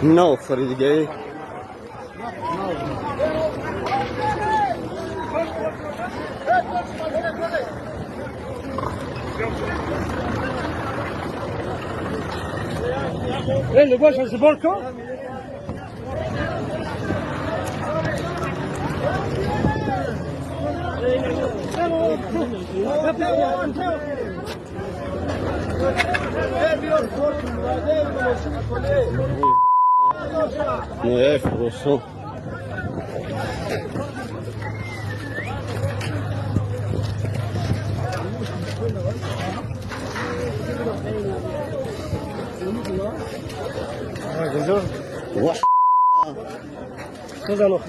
No, Farid gay. اللي باش اجبركم No é, grosso. What? كذا لو